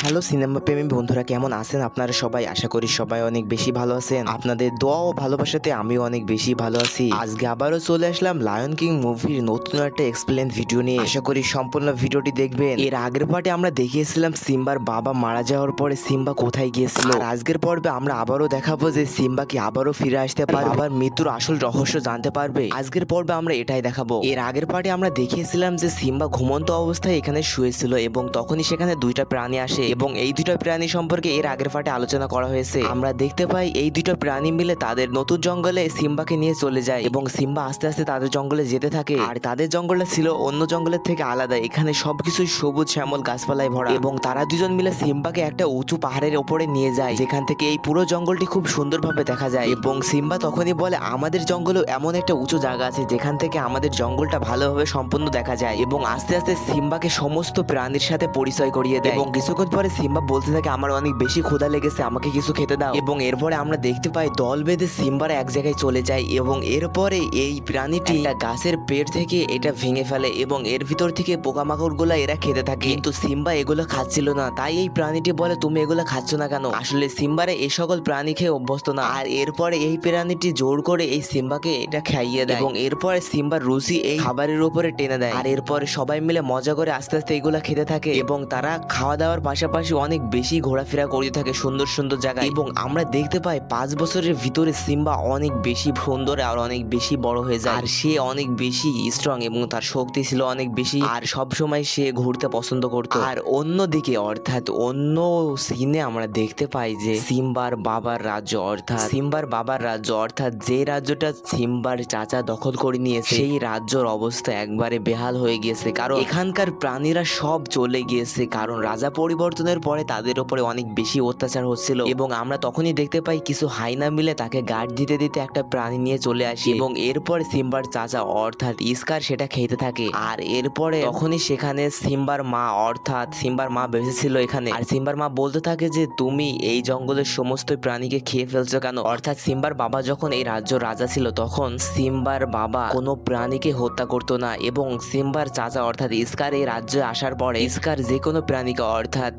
Hello cinema প্রেমী বন্ধুরা, কেমন আছেন আপনারা সবাই? আশা করি সবাই অনেক বেশি ভালো আছেন। আপনাদের দোয়া ও ভালোবাসাতে আমিও অনেক বেশি ভালো আছি। আজকে আবারও চলে আসলাম লায়ন কিং মুভির নতুন একটা এক্সপ্লেন ভিডিও নিয়ে। আশা করি সম্পূর্ণ ভিডিওটি দেখবেন। এর আগের পার্টে আমরা দেখিয়েছিলাম সিম্বার বাবা মারা যাওয়ার পরে সিম্বা কোথায় গিয়েছিল। আর আজকের পর্বে আমরা আবারও দেখাবো যে সিম্বা কি আবারও ফিরে আসতে পারবে, বাবার মৃত্যুর আসল রহস্য জানতে পারবে। আজকের পর্বে আমরা এটাই দেখাবো। এর আগের পার্টে আমরা দেখিয়েছিলাম যে সিম্বা ঘুমন্ত অবস্থায় এখানে শুয়েছিল এবং তখনই সেখানে দুইটা প্রাণী আসে এবং এই দুইটা প্রাণী সম্পর্কে এর আগের পার্টে আলোচনা করা হয়েছে। আমরা দেখতে পাই এই দুইটা প্রাণী মিলে তাদের নতুন জঙ্গলে সিম্বাকে নিয়ে চলে যায় এবং সিম্বা আস্তে আস্তে তাদের জঙ্গলে যেতে থাকে। আর তাদের জঙ্গলটা ছিল অন্য জঙ্গলের থেকে আলাদা। এখানে সবকিছুই সবুজ শ্যামল গাছপালায় ভরা এবং তারা দুজন মিলে সিম্বাকে একটা উঁচু পাহাড়ের ওপরে নিয়ে যায়, যেখান থেকে এই পুরো জঙ্গলটি খুব সুন্দরভাবে দেখা যায়। এবং সিম্বা তখনই বলে, আমাদের জঙ্গলেও এমন একটা উঁচু জায়গা আছে যেখান থেকে আমাদের জঙ্গলটা ভালোভাবে সম্পূর্ণ দেখা যায়। এবং আস্তে আস্তে সিম্বাকে সমস্ত প্রাণীর সাথে পরিচয় করিয়ে দেয় এবং কিছুক্ষণ পরে সিম্বা বলতে থাকে, আমার অনেক বেশি ক্ষুধা লেগেছে, আমাকে কিছু খেতে দাও। এবং এরপরে আমরা দেখতে পাই দল বেঁধে সিম্বারা এক জায়গায় চলে যায় এবং এরপরে এই প্রাণীটি একটা গাছের পেড় থেকে এটা ভেঙে ফেলে এবং এর ভিতর থেকে পোকামাকড় গুলা এরা খেতে থাকে। কিন্তু সিম্বা এগুলো খাচ্ছিল না, তাই এই প্রাণীটি বলে, তুমি এগুলো খাচ্ছ না কেন? আসলে সিম্বারা এই সকল প্রাণী খেয়ে অভ্যস্ত না। আর এরপরে এই প্রাণীটি জোর করে এই সিম্বাকে এটা খাইয়ে দেয় এবং এরপরে সিম্বার রুচি এই খাবারের উপরে টেনে দেয়। আর এরপরে সবাই মিলে মজা করে আস্তে আস্তে এগুলা খেতে থাকে এবং তারা খাওয়া দাওয়ার পাশাপাশি অনেক বেশি ঘোরাফেরা করতে থাকে সুন্দর সুন্দর জায়গায়। এবং আমরা দেখতে পাই 5 বছরের ভিতরে সিম্বা অনেক বেশি সুন্দর আর অনেক বেশি বড় হয়ে যায়। আর সে অনেক বেশি স্ট্রং এবং তার শক্তি ছিল অনেক বেশি। আর সব সময় সে ঘুরতে পছন্দ করত। আর অন্যদিকে অর্থাৎ অন্য সিনে আমরা দেখতে পাই যে সিম্বার বাবার রাজ্য অর্থাৎ যে রাজ্যটা সিম্বার চাচা দখল করে নিয়েছে, সেই রাজ্যর অবস্থা একবারে বেহাল হয়ে গিয়েছে। কারণ এখানকার প্রাণীরা সব চলে গিয়েছে, কারণ রাজা পরিবর্তনের পরে তাদের উপরে অনেক বেশি অত্যাচার হচ্ছিল। এবং আমরা তখনই দেখতে পাই কিছু হাইনা মিলে তাকে গার্ড দিতে দিতে একটা প্রাণী নিয়ে চলে আসে এবং এরপর সিম্বার চাচা অর্থাৎ ইস্কার সেটা খেতে থাকে। আর এরপরে তখনই সেখানে সিম্বার মা বেঁচে ছিল এখানে। আর সিম্বার মা বলতে থাকে যে, তুমি এই জঙ্গলের সমস্ত প্রাণীকে খেয়ে ফেলছো কেন? অর্থাৎ সিম্বার বাবা যখন এই রাজ্য রাজা ছিল তখন সিম্বার বাবা কোনো প্রাণীকে হত্যা করতো না এবং সিম্বার চাচা অর্থাৎ ইস্কার এই রাজ্যে আসার পরে ইস্কার যে কোনো প্রাণীকে অর্থাৎ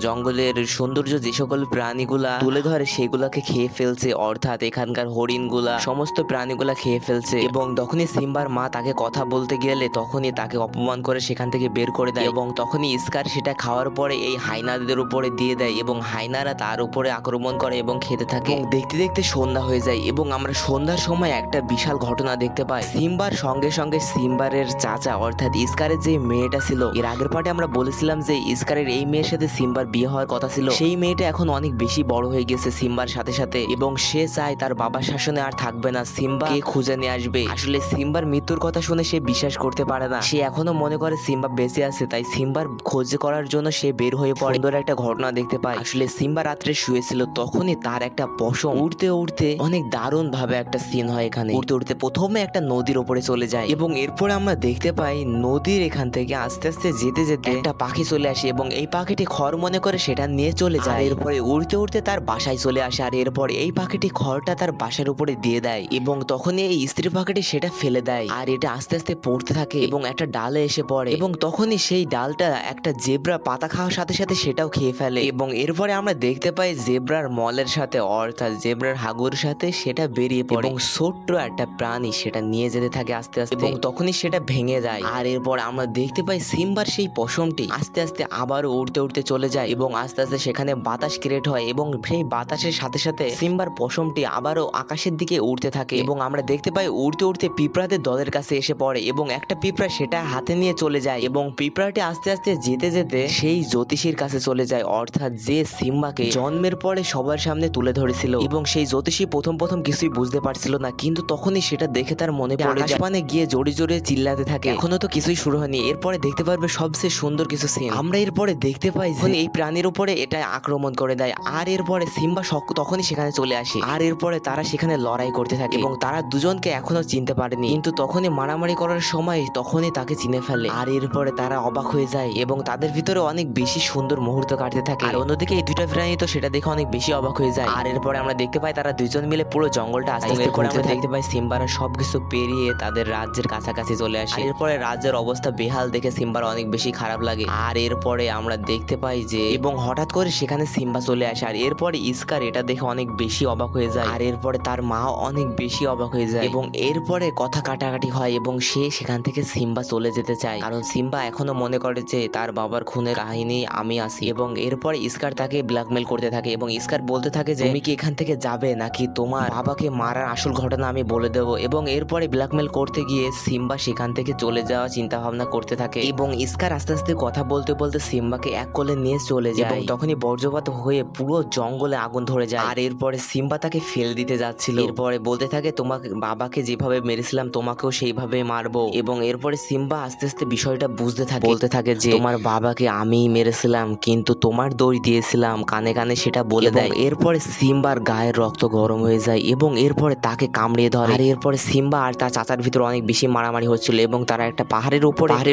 জঙ্গলের সৌন্দর্য যে সকল প্রাণীগুলা তুলে ধরে সেগুলাকে খেয়ে ফেলছে, অর্থাৎ এখানকার হরিণগুলা সমস্ত প্রাণীগুলা খেয়ে ফেলছে। এবং তখনই সিম্বার মা তাকে কথা বলতে গেলে তখনই তাকে অপমান করে সেখান থেকে বের করে দেয় এবং তখনই ইস্কার সেটা খাওয়ার পরে এই হাইনাদের উপরে দিয়ে দেয় এবং হাইনারা তার উপরে আক্রমণ করে এবং খেতে থাকে। দেখতে দেখতে সন্ধ্যা হয়ে যায় এবং আমরা সন্ধ্যার সময় একটা বিশাল ঘটনা দেখতে পাই। সিম্বার সঙ্গে সঙ্গে সিম্বারের চাচা অর্থাৎ ইস্কারের যে মেয়েটা ছিল, এর আগের পার্টে আমরা বলেছিলাম যে ইস্কারের এই মেয়ের সাথে সিম্বার বিয়ে হওয়ার কথা ছিল, সেই মেয়েটা এখন অনেক বেশি বড় হয়ে গেছে সিম্বার সাথে সাথে এবং সে চায় তার বাবার শাসনে আর থাকবে না, সিম্বাকে খুঁজে নিয়ে আসবে। আসলে সিম্বার মৃত্যুর কথা শুনে সে বিশ্বাস করতে পারে না, সে এখনো মনে করে সিম্বা বেঁচে আছে, তাই সিম্বার খোঁজ করার জন্য সে বের হয়ে পড়ে। সুন্দর একটা ঘটনা দেখতে পায়। আসলে সিম্বা রাত্রে শুয়েছিল, তখনই তার একটা পশম উড়তে উড়তে অনেক দারুণ ভাবে একটা সিন হয়। এখানে উড়তে উড়তে প্রথমে একটা নদীর উপরে চলে যায় এবং এরপরে আমরা দেখতে পাই নদীর এখান থেকে আস্তে আস্তে যেতে যেতে একটা পাখি চলে আসে এবং এই পাখিটি খড় মনে করে সেটা নিয়ে চলে যায়। এরপরে উড়তে উড়তে তার বাসায় চলে আসে আর এরপর এই পাখিটি খড়টা তার বাসার উপরে দিয়ে দেয় এবং তখনই এই স্ত্রী পাখিটি সেটা ফেলে দেয় আর এটা আস্তে আস্তে পড়তে থাকে এবং একটা ডালে এসে পড়ে এবং তখনই সেই ডালটা একটা জেব্রা পাতা খাওয়ার সাথে সাথে সেটাও খেয়ে ফেলে এবং এরপরে আমরা দেখতে পাই জেব্রার মলের সাথে অর্থাৎ জেব্রার হাগুর সাথে সেটা বেরিয়ে পড়ে এবং ছোট্ট একটা প্রাণী সেটা নিয়ে যেতে থাকে আস্তে আস্তে এবং তখনই সেটা ভেঙে যায়। আর এরপর আমরা দেখতে পাই সিম্বার সেই পশমটি আস্তে আস্তে আবারও উড়তে উড়তে চলে যায় এবং আস্তে আস্তে সেখানে বাতাস ক্রিয়েট হয় এবং সেই বাতাসের সাথে সাথে সিম্বার পশমটি আবারও আকাশের দিকে উড়তে থাকে এবং আমরা দেখতে পাই উড়তে উড়তে পিঁপড়াদের দলের কাছে এসে পড়ে এবং একটা পিঁপড়া সেটা হাতে নিয়ে চলে যায় এবং পিঁপড়াটি আস্তে আস্তে যেতে যেতে সেই জ্যোতিষীর কাছে চলে যায় অর্থাৎ যে সিম্বাকে জন্মের পরে সবার সামনে তুলে ধরেছিল এবং সেই জ্যোতিষী প্রথম কিছুই বুঝতে পারছিল না, কিন্তু তখনই সেটা দেখে তার মনে পড়ে যায়। আকাশপানে গিয়ে জোরে জোরে চিল্লাতে থাকে, এখনো তো কিছুই শুরু হয়নি। এরপরে দেখতে পারবে সবচেয়ে সুন্দর কিছু সিন আমরা এরপরে দেখতে পাই যে এই প্রাণীর উপরে এটা আক্রমণ করে দেয় আর এরপরে সিম্বা তখনই সেখানে চলে আসে আর এরপরে তারা সেখানে লড়াই করতে থাকে এবং তারা দুজনকে এখনো চিনতে পারেনি, কিন্তু তখনই মারামারি করার সময় তখনই তাকে চিনে ফেলে আর এরপরে তারা অবাক হয়ে যায় এবং তাদের ভিতরে অনেক বেশি সুন্দর মুহূর্ত কাটতে থাকে। আর অন্যদিকে এই দুইটা প্রাণী তো সেটা দেখে অনেক বেশি অবাক হয়ে যায়। আর এরপরে আমরা দেখতে পাই তারা দুজন মিলে পুরো জঙ্গলটা আস্তে আস্তে করে আমরা দেখতে পাই সিম্বারা সবকিছু পেরিয়ে তাদের রাজ্যের কাছাকাছি চলে আসে। এরপরে রাজ্যের অবস্থা বেহাল দেখে সিম্বার অনেক বেশি খারাপ লাগে। আর এরপরে আমরা দেখতে পাই যে এবং হঠাৎ করে সেখানে সিম্বা চলে আসে। আর এরপরে স্কার এটা দেখে অনেক বেশি অবাক হয়ে যায়, আর এরপরে তার মা অনেক বেশি অবাক হয়ে যায় এবং এরপরে কথা কাটাকাটি হয় এবং সে সেখান থেকে সিম্বা চলে যেতে চায়, কারণ সিম্বা এখনো মনে করে যে তার বাবার খুনের কাহিনী আমি আছি। এবং এরপরে স্কার তাকে ব্ল্যাকমেল করতে থাকে এবং স্কার বলতে থাকে যে তুমি কি এখান থেকে যাবে নাকি তোমার বাবাকে মারার আসল ঘটনা আমি বলে দেবো। এবং এরপরে ব্ল্যাকমেল করতে গিয়ে সিম্বা সেখান থেকে চলে যাওয়া চিন্তা ভাবনা করতে থাকে এবং স্কার আস্তে আস্তে কথা বলতে বলতে সিম্বাকে এক কোলে নিয়ে চলে যায় এবং তখনই বজ্রপাত হয়ে পুরো জঙ্গলে আগুন ধরে যায়। আর এরপরে সিম্বা তাকে ফেল দিতে যাচ্ছিল, এরপরে বলতে থাকে তোমাকে বাবাকে যেভাবে মেরেছিলাম তোমাকেও সেইভাবে মারবো। এবং এরপরে সিম্বা আস্তে আস্তে বিষয়টা বুঝতে থাকে, বলতে থাকে যে তোমার বাবাকে আমিই মেরেছিলাম কিন্তু তোমার দোষ দিয়েছিলাম, কানে কানে সেটা বলে দেয়। এরপরে সিম্বার গায়ের রক্ত গরম হয়ে যায় এবং এরপরে তাকে কামড়িয়ে ধরে। আর এরপরে সিম্বা আর তার চাচার ভিতরে অনেক বেশি মারামারি হচ্ছিল এবং তারা একটা পাহাড়ের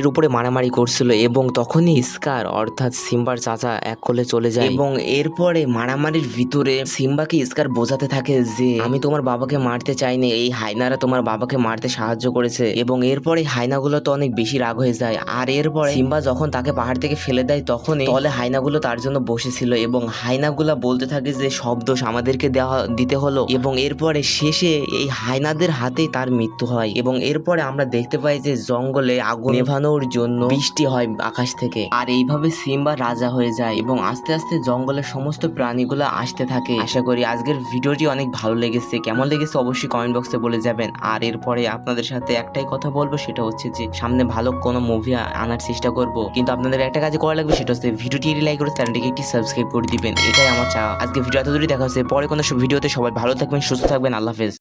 উপরে মারামারি করছিল এবং তখনই স্কার অর্থাৎ সিম্বার চাচা এক কোলে চলে যায় এবং এরপরে মারামারির ভিতরে সিম্বাকে স্কার বোঝাতে থাকে যে আমি তোমার বাবাকে মারতে চাইনি, এই হায়নারা তোমার বাবাকে মারতে সাহায্য করেছে। এবং এরপরে হায়নাগুলো তো অনেক বেশি রাগ হয়ে যায়। আর এরপরে সিম্বা যখন তাকে পাহাড় থেকে ফেলে দেয় তখনই তলে হায়নাগুলো তার জন্য বসেছিল এবং হায়নাগুলা বলতে থাকে যে সব দোষ আমাদেরকে দিতে হলো। এবং এরপরে শেষে এই হায়নাদের হাতেই তার মৃত্যু হয় এবং এরপরে আমরা দেখতে পাই যে জঙ্গলে আগুন নেভানোর জন্য বৃষ্টি হয় আকাশ থেকে। আর এইভাবে সিম্বা রাজা হয়ে যায় এবং আস্তে আস্তে জঙ্গলের সমস্ত প্রাণীগুলো আসতে থাকে। আশা করি আজকের ভিডিওটি অনেক ভালো লেগেছে, কেমন লেগেছে অবশ্যই কমেন্ট বক্সে বলে যাবেন। আর এরপরে আপনাদের সাথে একটাই কথা বলবো, সেটা হচ্ছে যে সামনে ভালো কোনো মুভি আনার চেষ্টা করব, কিন্তু আপনাদের একটা কাজ করা লাগবে, সেটা হচ্ছে ভিডিওটি লাইক করে চ্যানেলটিকে একটি সাবস্ক্রাইব করে দিবেন, এটাই আমার চাওয়া। আজকে ভিডিও এত দূরই, দেখা হচ্ছে পরে কোনো ভিডিওতে। সবাই ভালো থাকবেন, সুস্থ থাকবেন, আল্লাহ হাফেজ।